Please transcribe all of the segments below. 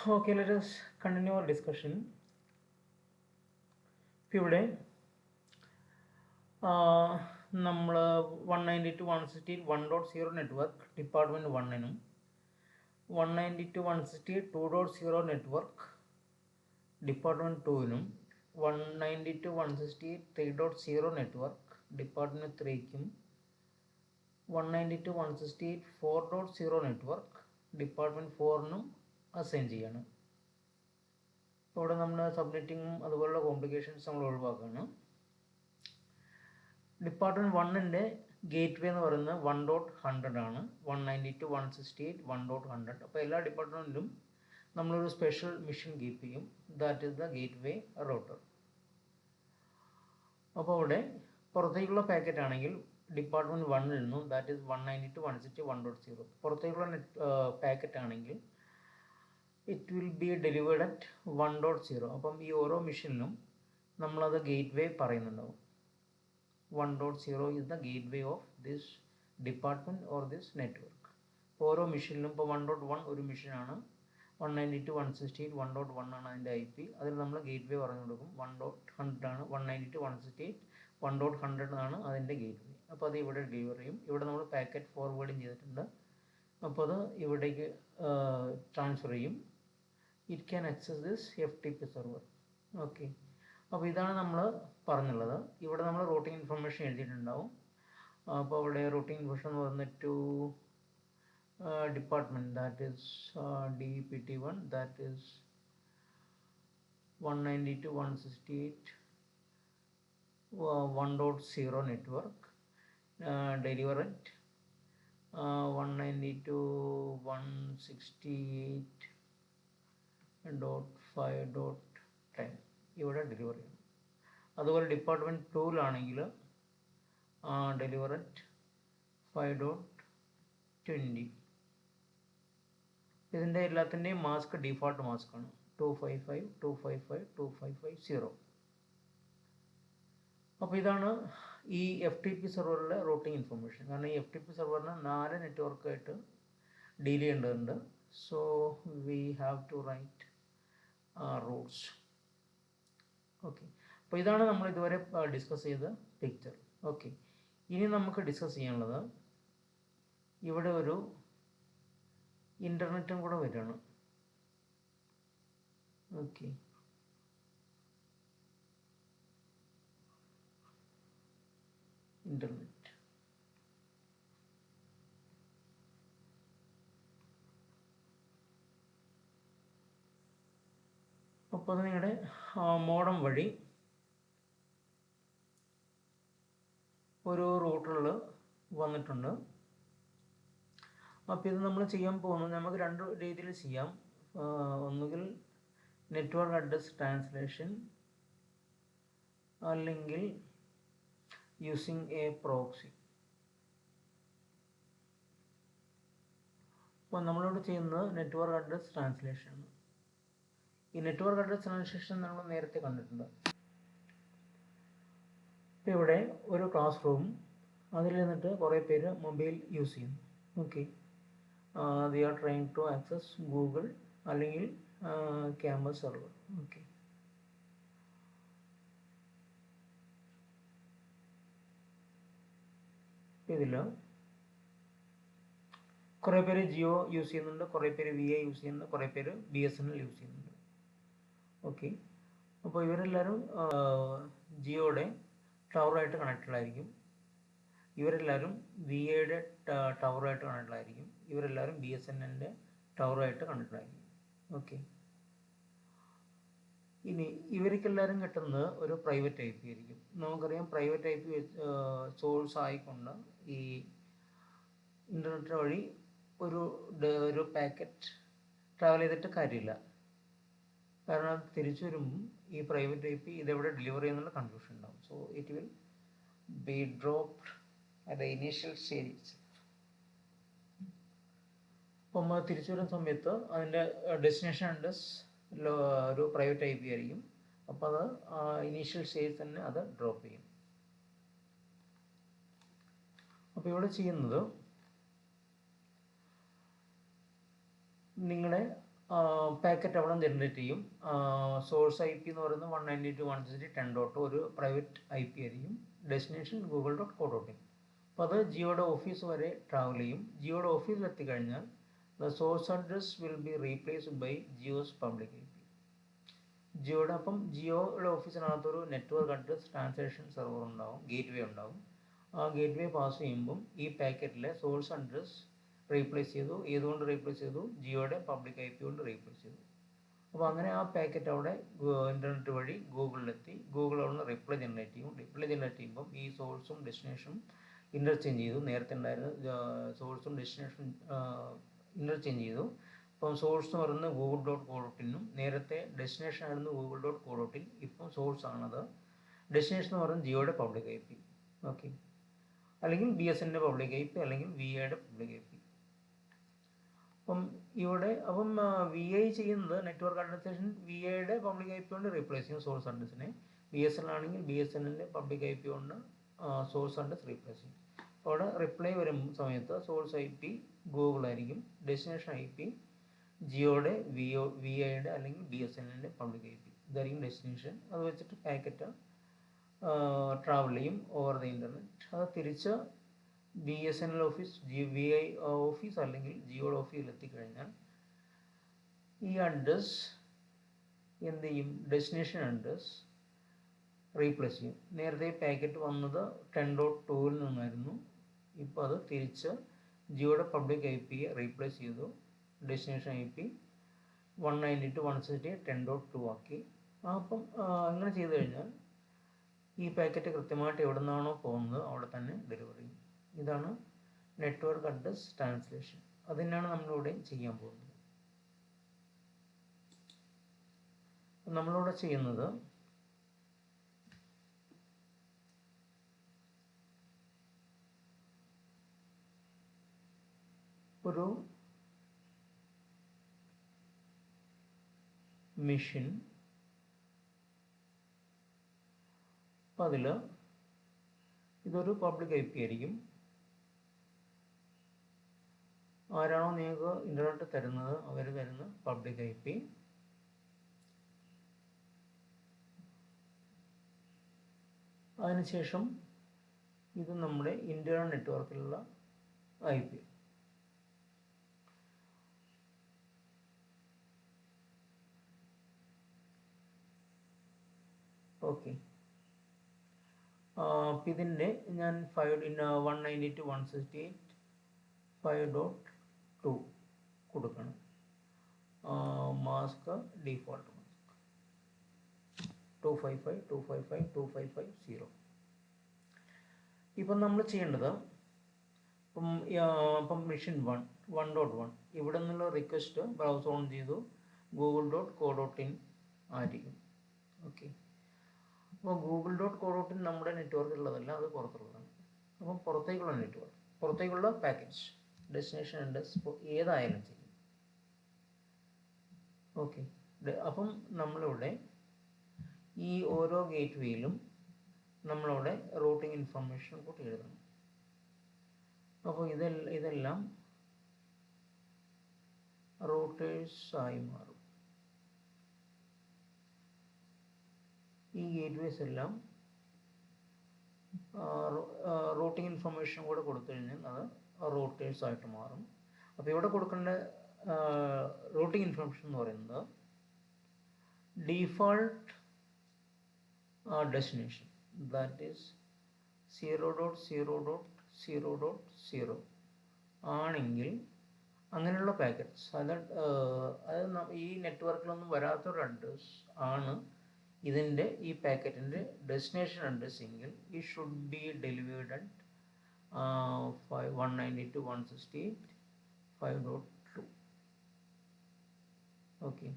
Okay, let us continue our discussion. ഇപ്പോൾ ഇവിടെ നമ്മൾ 192.168.1.0 നെറ്റ്വർക്ക് ഡിപ്പാർട്ട്മെൻറ്റ് 1നും 192.168.2.0 നെറ്റ്വർക്ക് ഡിപ്പാർട്ട്മെൻറ്റ് 2നും 192.168.3.0 നെറ്റ്വർക്ക് ഡിപ്പാർട്ട്മെൻറ്റ് 3ക്കും 192.168.4.0 നെറ്റ്വർക്ക് ഡിപ്പാർട്ട്മെൻറ്റ് 4നും അസൈൻ ചെയ്യണം. ഇവിടെ നമ്മൾ സബ്നെറ്റിങ്ങും അതുപോലുള്ള കോംപ്ലിക്കേഷൻസ് നമ്മൾ ഒഴിവാക്കുകയാണ്. ഡിപ്പാർട്ട്മെൻറ്റ് 1ൻ്റെ ഗേറ്റ് വേ എന്ന് പറയുന്നത് 1.100 ആണ്. 192.168.1.100. അപ്പോൾ എല്ലാ ഡിപ്പാർട്ട്മെൻറ്റിലും നമ്മളൊരു സ്പെഷ്യൽ മിഷൻ കീപ്പ് ചെയ്യും. That is the gateway router. അപ്പോൾ അവിടെ പുറത്തേക്കുള്ള പാക്കറ്റ് ആണെങ്കിൽ ഡിപ്പാർട്ട്മെൻറ്റ് 1ൽ നിന്നും ദാറ്റ് ഈസ് 192.168.1.0 പുറത്തേക്കുള്ള പാക്കറ്റ് ആണെങ്കിൽ it will be delivered at 1.0. അപ്പം ഈ ഓരോ മിഷനിലും നമ്മളത് ഗേറ്റ് വേ പറയുന്നുണ്ടാവും. 1.0 is the gateway of this department or this network. ഓരോ മിഷനിലും ഇപ്പോൾ 1.1 ഒരു മിഷനാണ്, 192.168.1.1 ആണ് അതിൻ്റെ IP. അതിൽ നമ്മൾ ഗേറ്റ് വേ പറഞ്ഞു കൊടുക്കും. 1.100 ആണ്, 192.168.1.100 ആണ് അതിൻ്റെ ഗേറ്റ് വേ. അപ്പോൾ അത് ഇവിടെ ഡെലിവർ ചെയ്യും. ഇവിടെ നമ്മൾ പാക്കറ്റ് ഫോർവേഡിങ് ചെയ്തിട്ടുണ്ട്. അപ്പോൾ അത് ഇവിടേക്ക് ട്രാൻസ്ഫർ ചെയ്യും. It can access this FTP server. Okay, അപ്പോൾ ഇതാണ് നമ്മൾ പറഞ്ഞുള്ളത്. ഇവിടെ നമ്മൾ റൂട്ടിംഗ് ഇൻഫർമേഷൻ എഴുതിയിട്ടുണ്ടാവും. അപ്പോൾ അവിടെ റൂട്ടിംഗ് ഇൻഫർമേഷൻ എന്ന് പറയുന്നത് to department that is DPT1 that is 192.168.1.0 network deliver at 192.168.5.10 ഇവിടെ ഡെലിവർ ചെയ്യണം. അതുപോലെ ഡിപ്പാർട്ട്മെൻറ്റ് 2ലാണെങ്കിൽ ഡെലിവർ അറ്റ് 5.20. ഇതിൻ്റെ എല്ലാത്തിൻ്റെയും മാസ്ക് ഡിഫോൾട്ട് മാസ്കാണ് 255 255 2550. അപ്പോൾ ഇതാണ് ഈ FTP സെർവറിലെ റൂട്ടിംഗ് ഇൻഫർമേഷൻ. കാരണം ഈ FTP സെർവറിന് 4 നെറ്റ്വർക്കായിട്ട് ഡീൽ ചെയ്യേണ്ടതുണ്ട്. So we have to write routes. Okay, അപ്പോൾ ഇതാണ് നമ്മൾ ഇതുവരെ ഡിസ്കസ് ചെയ്ത പിക്ചർ. ഓക്കെ, ഇനി നമുക്ക് ഡിസ്കസ് ചെയ്യാനുള്ളത് ഇവിടെ ഒരു ഇൻ്റർനെറ്റും കൂടെ വരികയാണ്. Okay, internet. അപ്പോൾ അത് നിങ്ങളുടെ മോഡം വഴി ഒരു റൂട്ടറിൽ വന്നിട്ടുണ്ട്. അപ്പോൾ ഇത് നമ്മൾ ചെയ്യാൻ പോകുന്നത് നമുക്ക് 2 രീതിയിൽ ചെയ്യാം. ഒന്നുകിൽ നെറ്റ്വർക്ക് അഡ്രസ് ട്രാൻസ്ലേഷൻ അല്ലെങ്കിൽ യൂസിങ് എ പ്രോക്സി. അപ്പോൾ നമ്മളിവിടെ ചെയ്യുന്നത് നെറ്റ്വർക്ക് അഡ്രസ് ട്രാൻസ്ലേഷൻ ആണ്. ഈ നെറ്റ്വർക്ക് അഡ്രസ് ട്രാൻസ്ലേഷൻ നമ്മൾ നേരത്തെ കണ്ടിട്ടുണ്ട്. ഇപ്പോൾ ഇവിടെ ഒരു ക്ലാസ് റൂം, അതിൽ നിന്നിട്ട് കുറേ പേര് മൊബൈൽ യൂസ് ചെയ്യുന്നു. Okay, they are trying to access Google അല്ലെങ്കിൽ ക്യാമ്പസ് സെർവർ. ഓക്കെ, ഇതിൽ കുറേ പേര് ജിയോ യൂസ് ചെയ്യുന്നുണ്ട്, കുറേ പേര് VI യൂസ് ചെയ്യുന്നുണ്ട്, കുറേ പേര് BSNL യൂസ് ചെയ്യുന്നുണ്ട്. ഓക്കെ, അപ്പോൾ ഇവരെല്ലാവരും ജിയോയുടെ ടവറായിട്ട് കണക്റ്റഡ് ആയിരിക്കും. ഇവരെല്ലാവരും VIയുടെ ടവറായിട്ട് കണക്റ്റഡ് ആയിരിക്കും. ഇവരെല്ലാവരും BSNLൻ്റെ ടവറായിട്ട് കണക്റ്റഡ് ആയിരിക്കും. ഓക്കെ, ഇനി ഇവർക്കെല്ലാവരും കിട്ടുന്നത് ഒരു പ്രൈവറ്റ് IP ആയിരിക്കും. നമുക്കറിയാം പ്രൈവറ്റ് IP സോഴ്സ് ആയിക്കൊണ്ട് ഈ ഇൻ്റർനെറ്റ് വഴി ഒരു പാക്കറ്റ് ട്രാവൽ ചെയ്തിട്ട് കാര്യമില്ല. കാരണം അത് തിരിച്ചു വരുമ്പം ഈ പ്രൈവറ്റ് IP ഇതെവിടെ ഡെലിവർ ചെയ്യുന്നുള്ള കൺഫ്യൂഷൻ ഉണ്ടാവും. So it will B dropped at the initial stage. അപ്പം തിരിച്ചു വരുന്ന സമയത്ത് അതിൻ്റെ ഡെസ്റ്റിനേഷൻ അഡ്രസ് ഒരു പ്രൈവറ്റ് IP ആയിരിക്കും. അപ്പോൾ അത് ഇനീഷ്യൽ സ്റ്റേജ് തന്നെ അത് ഡ്രോപ്പ് ചെയ്യും. അപ്പോൾ ഇവിടെ ചെയ്യുന്നത് നിങ്ങളുടെ പാക്കറ്റ് അവിടെ ജനറേറ്റ് ചെയ്യും. സോഴ്സ് IP എന്ന് പറയുന്നത് 192.168.10.2 ഒരു പ്രൈവറ്റ് IP ആയിരിക്കും. Destination google.co.in. അപ്പോൾ അത് ജിയോയുടെ ഓഫീസ് വരെ ട്രാവൽ ചെയ്യും. ജിയോയുടെ ഓഫീസിൽ എത്തിക്കഴിഞ്ഞാൽ the source address will be replaced by Jio's public IP. ജിയോയുടെ ജിയോയുടെ ഓഫീസിനകത്തൊരു നെറ്റ്വർക്ക് അഡ്രസ് ട്രാൻസാക്ഷൻ സെർവർ ഉണ്ടാവും, ഗേറ്റ് വേ ഉണ്ടാവും. ആ ഗേറ്റ് വേ പാസ് ചെയ്യുമ്പം ഈ പാക്കറ്റിലെ സോഴ്സ് അഡ്രസ് റീപ്ലേസ് ചെയ്തു. ഏതുകൊണ്ട് റീപ്ലേസ് ചെയ്തു? ജിയോയുടെ പബ്ലിക് IP കൊണ്ട് റീപ്ലേസ് ചെയ്തു. അപ്പോൾ അങ്ങനെ ആ പാക്കറ്റ് അവിടെ ഇൻ്റർനെറ്റ് വഴി ഗൂഗിളിലെത്തി. ഗൂഗിൾ അവിടെ നിന്ന് റിപ്ലൈ ജനറേറ്റ് ചെയ്യും. റിപ്ലൈ ജനറേറ്റ് ചെയ്യുമ്പം ഈ സോഴ്സും ഡെസ്റ്റിനേഷനും ഇൻ്റർചേഞ്ച് ചെയ്തു. നേരത്തെ ഉണ്ടായിരുന്ന സോഴ്സും ഡെസ്റ്റിനേഷനും ഇൻ്റർചേഞ്ച് ചെയ്തു. ഇപ്പം സോഴ്സ് എന്ന് പറയുന്നത് google.co.in, നേരത്തെ ഡെസ്റ്റിനേഷൻ ആയിരുന്നു google.co.in. ഇപ്പം സോഴ്സ് ആണത്. ഡെസ്റ്റിനേഷൻ എന്ന് പറയുന്നത് ജിയോയുടെ പബ്ലിക് IP. ഓക്കെ, അല്ലെങ്കിൽ BSNൻ്റെ പബ്ലിക് IP, അല്ലെങ്കിൽ VIയുടെ പബ്ലിക് IP. ഇവിടെ VI ചെയ്യുന്നത് നെറ്റ്വർക്ക് അഡ്മിനിസ്ട്രേഷൻ VIയുടെ പബ്ലിക് IP കൊണ്ട് റീപ്ലേസ് ചെയ്യും സോഴ്സ് അഡ്രസ്സിനെ. BSNL ആണെങ്കിൽ BSNLൻ്റെ പബ്ലിക് IP കൊണ്ട് സോഴ്സ് അഡ്രസ് റീപ്ലേസ് ചെയ്യും. അവിടെ റിപ്ലൈ വരും സമയത്ത് സോഴ്സ് IP ഗൂഗിൾ ആയിരിക്കും, ഡെസ്റ്റിനേഷൻ IP ജിയോയുടെ VIയുടെ അല്ലെങ്കിൽ BSNLൻ്റെ പബ്ലിക് IP. ഇതായിരിക്കും ഡെസ്റ്റിനേഷൻ. അത് വെച്ചിട്ട് പാക്കറ്റ് ട്രാവൽ ചെയ്യും ഓവർ ദ ഇൻ്റർനെറ്റ്. അത് തിരിച്ച് BSNL ഓഫീസ്, VI ഓഫീസ് അല്ലെങ്കിൽ ജിയോയുടെ ഓഫീസിൽ എത്തിക്കഴിഞ്ഞാൽ ഈ അഡ്രസ് എന്ത് ചെയ്യും? ഡെസ്റ്റിനേഷൻ അഡ്രസ് റീപ്ലേസ് ചെയ്യും. നേരത്തെ പാക്കറ്റ് വന്നത് 10.2-ൽ നിന്നായിരുന്നു. ഇപ്പോൾ അത് തിരിച്ച് ജിയോയുടെ പബ്ലിക് IP റീപ്ലേസ് ചെയ്തു. ഡെസ്റ്റിനേഷൻ IP 192.168.10.2 ആക്കി. അപ്പം അങ്ങനെ ചെയ്ത് കഴിഞ്ഞാൽ ഈ പാക്കറ്റ് കൃത്യമായിട്ട് എവിടെ നിന്നാണോ പോകുന്നത് അവിടെ തന്നെ ഡെലിവറി ചെയ്യും. ഇതാണ് നെറ്റ്വർക്ക് അഡ്രസ് ട്രാൻസ്ലേഷൻ. അതിനാണ് നമ്മളിവിടെ ചെയ്യാൻ പോകുന്നത്. നമ്മളിവിടെ ചെയ്യുന്നത് ഒരു മെഷീൻ, അപ്പം അതിൽ ഇതൊരു പബ്ലിക് IP ആയിരിക്കും. ആരാണോ നിങ്ങൾക്ക് ഇൻ്റർനെറ്റ് തരുന്നത് അവർ തരുന്ന പബ്ലിക് IP. അതിനുശേഷം ഇത് നമ്മുടെ ഇൻ്റർണൽ നെറ്റ്വർക്കിലുള്ള IP. ഓക്കെ, ഇതിൻ്റെ ഞാൻ 192.168.5.2 കൊടുക്കണം. Mask default mask 255.255.255.0. ഇപ്പം നമ്മൾ ചെയ്യേണ്ടത് ഇപ്പം മെഷീൻ 1.1 ഇവിടെ നിന്നുള്ള റിക്വസ്റ്റ് ബ്രൗസ് ഓൺ ചെയ്തു google.co.in ആയിരിക്കും. ഓക്കെ, അപ്പോൾ google.co.in നമ്മുടെ നെറ്റ്വർക്കിലുള്ളതല്ല, അത് പുറത്തുള്ളതാണ്. അപ്പം പുറത്തേക്കുള്ള നെറ്റ്വർക്ക്, പുറത്തേക്കുള്ള പാക്കേജ്, ഡെസ്റ്റിനേഷൻ അഡ്രസ് ഏതായാലും ചെയ്യും. ഓക്കെ, അപ്പം നമ്മളിവിടെ ഈ ഓരോ ഗേറ്റ് വേയിലും നമ്മളിവിടെ റൂട്ടിംഗ് ഇൻഫർമേഷൻ കൂട്ടി എഴുതണം. അപ്പോൾ ഇതെല്ലാം റൂട്ടേഴ്സായി മാറും. ഈ ഗേറ്റ് വേസ് എല്ലാം റൂട്ടിംഗ് ഇൻഫർമേഷൻ കൂടെ കൊടുത്തു കഴിഞ്ഞാൽ അത് റൂട്ടേഴ്സായിട്ട് മാറും. അപ്പോൾ ഇവിടെ കൊടുക്കേണ്ട റൂട്ടിംഗ് ഇൻഫർമേഷൻ എന്ന് പറയുന്നത് ഡിഫോൾട്ട് ഡെസ്റ്റിനേഷൻ, ദാറ്റ് ഈസ് 0.0.0.0 ആണെങ്കിൽ അങ്ങനെയുള്ള പാക്കറ്റ്സ്, അത് ഈ നെറ്റ്വർക്കിലൊന്നും വരാത്തൊരു അഡ്രസ് ആണ് ഇതിൻ്റെ ഈ പാക്കറ്റിൻ്റെ ഡെസ്റ്റിനേഷൻ അഡ്രസ് എങ്കിൽ ഈ should be delivered at 192.168.5.2. okay,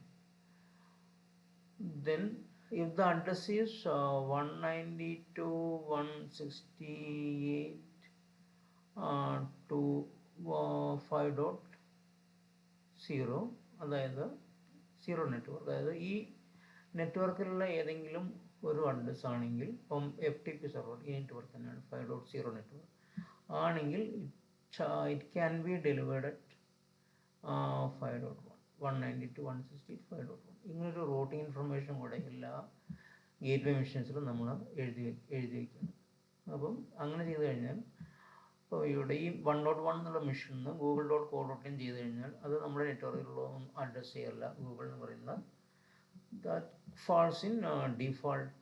then if the address is 192.168 to 5.0, അതായത് 0 നെറ്റ്വർക്ക്, അതായത് ഈ നെറ്റ്വർക്കിലുള്ള ഏതെങ്കിലും ഒരു അഡ്രസ് ആണെങ്കിൽ, ഇപ്പം FTP സെർവർ ഈ നെറ്റ്വർക്ക് തന്നെയാണ് 5.0 നെറ്റ്വർക്ക് ആണെങ്കിൽ it can be delivered at 5.1. 192.168.5.1 ഇങ്ങനൊരു റൂട്ടിംഗ് ഇൻഫർമേഷൻ കൂടെ എല്ലാ ഗേറ്റ്വേ മെഷീൻസിലും നമ്മൾ എഴുതി വയ്ക്കണം. അപ്പം അങ്ങനെ ചെയ്ത് കഴിഞ്ഞാൽ ഇപ്പോൾ ഇവിടെ ഈ 1.1 എന്നുള്ള മെഷീനിൽ നിന്ന് google.co.in ചെയ്ത് കഴിഞ്ഞാൽ അത് നമ്മുടെ നെറ്റ്വർക്കിലുള്ളതൊന്നും അഡ്രസ് ചെയ്യല്ല. ഗൂഗിൾ എന്ന് പറയുന്ന that falls in default.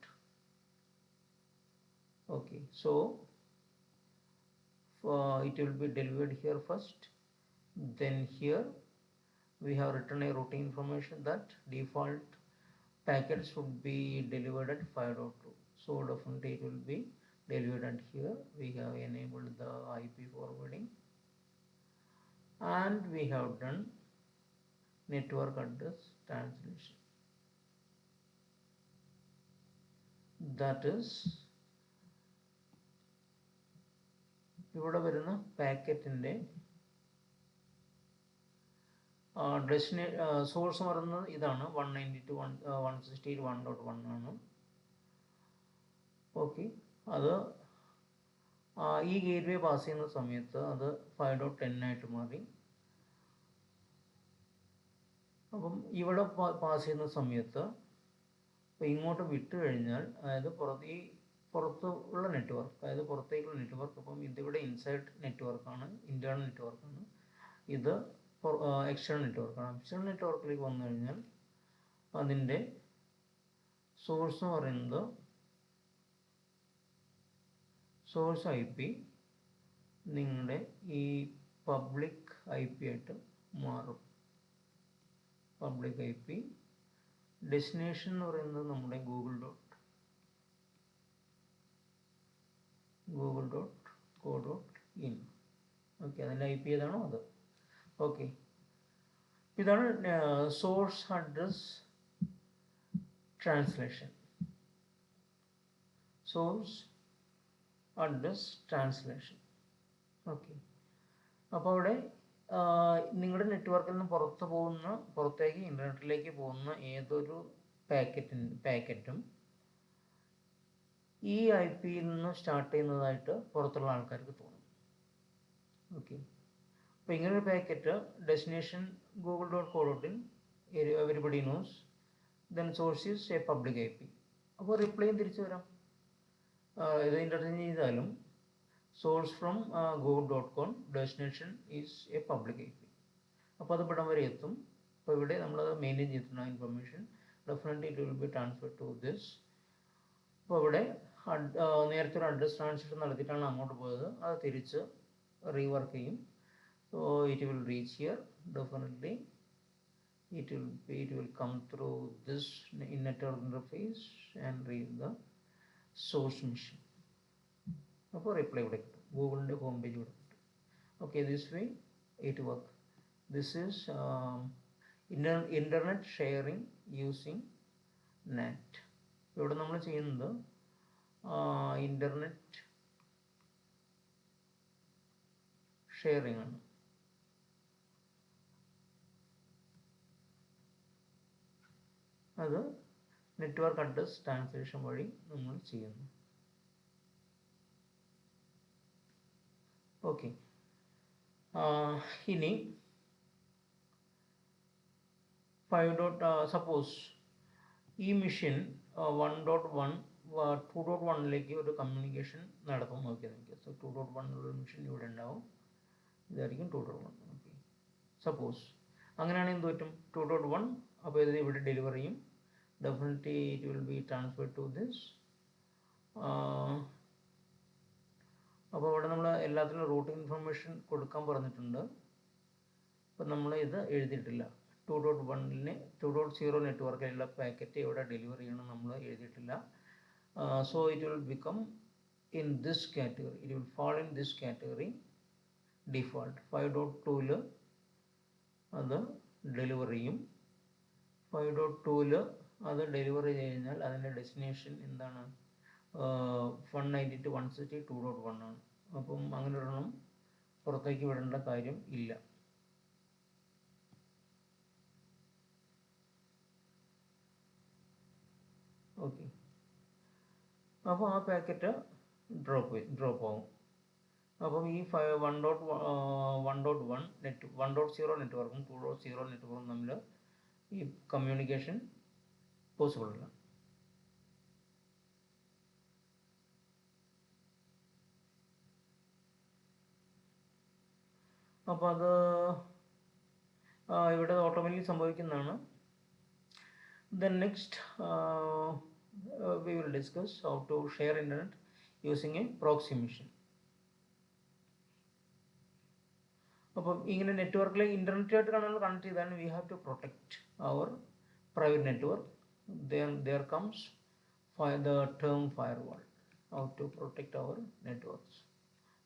Okay, so it will be delivered here first, then here we have written a routing information that default packets should be delivered at 5.2, so definitely it will be delivered at here. We have enabled the IP forwarding and we have done network address translation, that is ഇവിടെ വരുന്ന പാക്കറ്റിൻ്റെ source പറയുന്നത് ഇതാണ് 192.168.1.1 ആണ്. Okay, അത് ഈ gateway pass ചെയ്യുന്ന സമയത്ത് അത് 5.10 ആയിട്ട് മാറി. അപ്പം ഇവിടെ പാസ് ചെയ്യുന്ന സമയത്ത് അപ്പോൾ ഇങ്ങോട്ട് വിട്ട് കഴിഞ്ഞാൽ, അതായത് പുറത്തുള്ള നെറ്റ്വർക്ക്, അതായത് പുറത്തേക്കുള്ള നെറ്റ്വർക്ക്, അപ്പം ഇതിവിടെ ഇൻസൈഡ് നെറ്റ്വർക്കാണ്, ഇൻറ്റേർണൽ നെറ്റ്വർക്കാണ്. ഇത് എക്സ്റ്റേണൽ നെറ്റ്വർക്കാണ്. എക്സ്റ്റേണൽ നെറ്റ്വർക്കിലേക്ക് വന്നു കഴിഞ്ഞാൽ അതിൻ്റെ സോഴ്സ് എന്ന് പറയുന്നത് സോഴ്സ് ഐ പി നിങ്ങളുടെ ഈ പബ്ലിക് ഐ പി ആയിട്ട് മാറും. പബ്ലിക് ഐ പി ഡെസ്റ്റിനേഷൻ എന്ന് പറയുന്നത് നമ്മുടെ google.co.in. ഓക്കെ, അതിൻ്റെ ഐ പി ഏതാണോ അത്. ഓക്കെ, ഇതാണ് source address translation. Source address translation. Okay, അപ്പോൾ അവിടെ നിങ്ങളുടെ നെറ്റ്വർക്കിൽ നിന്ന് പുറത്തേക്ക് ഇൻ്റർനെറ്റിലേക്ക് പോകുന്ന ഏതൊരു പാക്കറ്റും ഈ ഐ പിയിൽ നിന്ന് സ്റ്റാർട്ട് ചെയ്യുന്നതായിട്ട് പുറത്തുള്ള ആൾക്കാർക്ക് തോന്നും. ഓക്കെ, അപ്പോൾ ഇങ്ങനൊരു packet destination google.co.in, everybody knows, then source is a public I P. അപ്പോൾ റിപ്ലൈയും തിരിച്ചു വരാം. ഇത് ഇൻ്റർചേഞ്ച് ചെയ്താലും source from google.com, destination is a public I P. അപ്പോൾ അത് ഇവിടം വരെ എത്തും. അപ്പോൾ ഇവിടെ നമ്മളത് മെയിൻറ്റെയിൻ ചെയ്തിട്ടുണ്ട് information. Definitely it will be transfer to this. അപ്പോൾ ഇവിടെ നേരത്തെ ഒരു അഡ്രസ് ട്രാൻസ്ഫർ നടത്തിയിട്ടാണ് അങ്ങോട്ട് പോയത്, അത് തിരിച്ച് റീവർക്ക് ചെയ്യും. So it will reach here. Definitely it will come through this network interface and read the source machine. അപ്പോൾ റിപ്ലൈ ഇവിടെ കിട്ടും, ഗൂഗിളിൻ്റെ ഹോം പേജ് ഇവിടെ കിട്ടും. Okay, this way it work. This is internet sharing using net. ഇവിടെ നമ്മൾ ചെയ്യുന്നത് internet sharing ആണ്. അത് നെറ്റ്വർക്ക് അഡ്രസ് ട്രാൻസ്ലേഷൻ വഴി നമ്മൾ ചെയ്യുന്നു. ഓക്കെ, ഇനി സപ്പോസ് ഈ മെഷീൻ 1.1 2.1ലേക്ക് ഒരു കമ്മ്യൂണിക്കേഷൻ നടത്തും. നോക്കിയാൽ നമുക്ക് 2.1 മെഷീൻ ഇവിടെ ഉണ്ടാവും, ഇതായിരിക്കും 2.1. ഓക്കെ, സപ്പോസ് അങ്ങനെയാണെങ്കിൽ എന്ത് പറ്റും? 2.1 അപ്പോൾ ഇത് ഇവിടെ ഡെലിവർ ചെയ്യും. Definitely it will be transferred to this. അപ്പോൾ ഇവിടെ നമ്മൾ എല്ലാത്തിനും റൂട്ടിംഗ് ഇൻഫർമേഷൻ കൊടുക്കാൻ പറഞ്ഞിട്ടുണ്ട്. അപ്പം നമ്മൾ ഇത് എഴുതിയിട്ടില്ല. 2.0 നെറ്റ്വർക്കിലുള്ള പാക്കറ്റ് ഇവിടെ ഡെലിവർ ചെയ്യണം നമ്മൾ എഴുതിയിട്ടില്ല. So it will become in this category, it will fall in this category default. 5.2ൽ അത് ഡെലിവർ ചെയ്യും. 5.2ൽ അത് ഡെലിവറി ചെയ്ത് കഴിഞ്ഞാൽ അതിൻ്റെ ഡെസ്റ്റിനേഷൻ എന്താണ്? 192.168.2.1 ആണ്. അപ്പം അങ്ങനെ ഒരെണ്ണം പുറത്തേക്ക് വിടേണ്ട കാര്യം ഇല്ല. ഓക്കെ, അപ്പോൾ ആ പാക്കറ്റ് ഡ്രോപ്പ് ആവും. അപ്പം ഈ 1.1 1.1 നെറ്റ് 1.0 നെറ്റ്വർക്കും 2.0 നെറ്റ്വർക്കും തമ്മിൽ ഈ കമ്മ്യൂണിക്കേഷൻ പോസിബിൾ അല്ല. അപ്പോൾ അത് ഇവിടെ ഓട്ടോമാറ്റിക്കലി സംഭവിക്കുന്നതാണ്. Then next we will discuss how to share internet using a proxy machine. അപ്പോൾ ഇങ്ങനെ നെറ്റ്വർക്കിൽ ഇൻ്റർനെറ്റായിട്ട് കണക്ട് ചെയ്താൽ we have to protect our private network. there comes the term firewall, how to protect our networks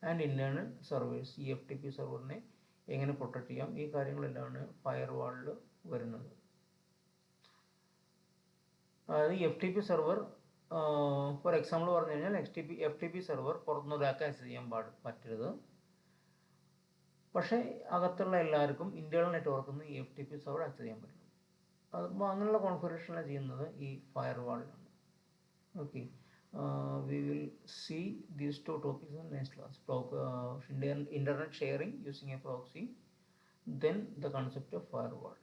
and internal servers. ഈ FTP സെർവറിനെ എങ്ങനെ protect ചെയ്യാം, ഈ കാര്യങ്ങളെല്ലാമാണ് ഫയർവാളിൽ വരുന്നത്. അതായത് FTP സെർവർ ഫോർ എക്സാമ്പിൾ പറഞ്ഞു കഴിഞ്ഞാൽ FTP സെർവർ പുറത്തുനിന്ന് ഒരാൾക്ക് ആക്സസ് ചെയ്യാൻ പറ്റരുത്. പക്ഷേ അകത്തുള്ള എല്ലാവർക്കും ഇന്റേണൽ നെറ്റ്വർക്കിൽ നിന്ന് ഈ FTP സെർവർ ആക്സസ് ചെയ്യാൻ പറ്റും. അപ്പോൾ അങ്ങനെയുള്ള കോൺഫിഗറേഷനാണ് ചെയ്യുന്നത് ഈ ഫയർവാളിലാണ്. Okay, we will see these two topics in next class. Internet sharing using a proxy, then the concept of firewall.